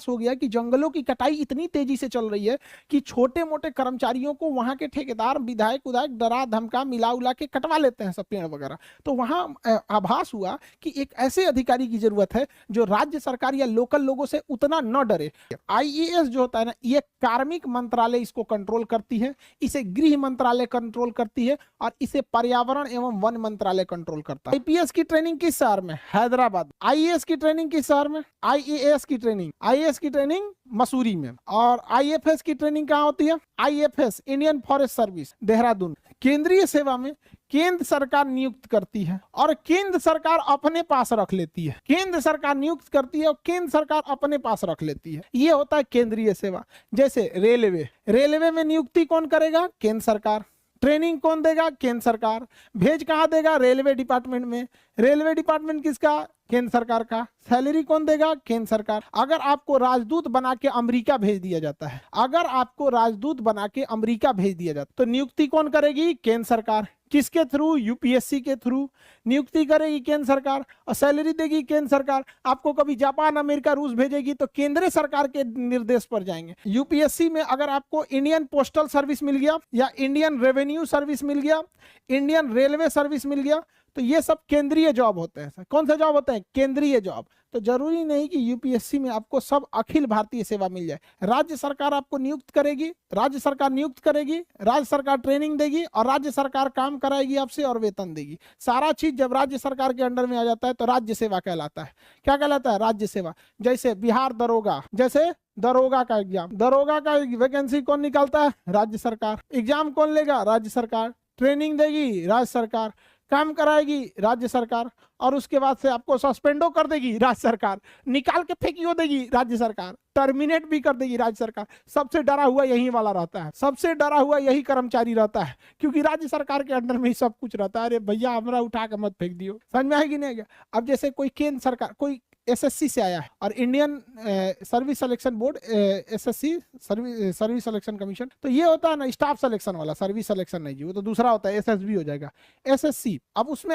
हो गया कि जंगलों की कटाई इतनी तेजी से चल रही है कि छोटे मोटे कर्मचारियों को वहां के ठेकेदार विधायक उधायक डरा धमका मिला उला के कटवा लेते हैं सब पेड़ वगैरह। तो वहां आभास हुआ कि एक ऐसे अधिकारी की जरूरत है जो राज्य सरकार या लोकल लोगों से उतना न डरे। आईएएस जो होता है ना, ये कार्मिक मंत्रालय इसको कंट्रोल करती है, इसे गृह मंत्रालय कंट्रोल करती है और इसे पर्यावरण एवं वन मंत्रालय कंट्रोल करता है। आईपीएस की ट्रेनिंग किस शहर में? हैदराबाद। आईएएस की ट्रेनिंग किस शहर में? आईएएस की ट्रेनिंग मसूरी में। और आईएफएस की ट्रेनिंग कहाँ होती है? IFS Indian forest service Dehradun. केंद्रीय सेवा में केंद्र सरकार नियुक्त करती है और केंद्र सरकार अपने पास रख लेती है। केंद्र सरकार नियुक्त करती है और केंद्र सरकार अपने पास रख लेती है। ये होता है केंद्रीय सेवा। जैसे रेलवे में नियुक्ति कौन करेगा? केंद्र सरकार। ट्रेनिंग कौन देगा? केंद्र सरकार। भेज कहाँ देगा? रेलवे डिपार्टमेंट में। रेलवे डिपार्टमेंट किसका? केंद्र सरकार का। सैलरी कौन देगा? केंद्र सरकार। अगर आपको राजदूत बना के अमेरिका भेज दिया जाता है, तो नियुक्ति कौन करेगी? केंद्र सरकार। किसके थ्रू? यूपीएससी के थ्रू नियुक्ति करेगी केंद्र सरकार और सैलरी देगी केंद्र सरकार। आपको कभी जापान, अमेरिका, रूस भेजेगी तो केंद्र सरकार के निर्देश पर जाएंगे। यूपीएससी में अगर आपको इंडियन पोस्टल सर्विस मिल गया या इंडियन रेवेन्यू सर्विस मिल गया, इंडियन रेलवे सर्विस मिल गया, तो ये सब केंद्रीय जॉब होते हैं। कौन सा जॉब होते हैं? केंद्रीय जॉब। तो जरूरी नहीं कि यूपीएससी में आपको सब अखिल भारतीय सेवा मिल जाए। राज्य सरकार आपको नियुक्त करेगी, राज्य सरकार ट्रेनिंग देगी और राज्य सरकार काम कराएगी आपसे और वेतन देगी। सारा चीज जब राज्य सरकार के अंडर में आ जाता है तो राज्य सेवा कहलाता है। क्या कहलाता है? राज्य सेवा। जैसे बिहार दरोगा का वैकेंसी कौन निकालता है? राज्य सरकार। एग्जाम कौन लेगा? राज्य सरकार। ट्रेनिंग देगी राज्य सरकार, काम कराएगी राज्य सरकार और उसके बाद से आपको सस्पेंडो कर देगी राज्य सरकार, निकाल के फेंकियो देगी राज्य सरकार, टर्मिनेट भी कर देगी राज्य सरकार। सबसे डरा हुआ यही वाला रहता है, सबसे डरा हुआ यही कर्मचारी रहता है, क्योंकि राज्य सरकार के अंडर में ही सब कुछ रहता है। अरे भैया हमरा उठा के मत फेंक दियो। समझ में आएगी नहीं? अब जैसे कोई केंद्र सरकार, कोई एसएससी से आया है और Indian service selection board, SSC service selection commission, तो ये होता है ना स्टाफ सिलेक्शन वाला, सर्विस सिलेक्शन नहीं जी, वो तो दूसरा होता है, एसएसबी हो जाएगा। एसएससी अब उसमें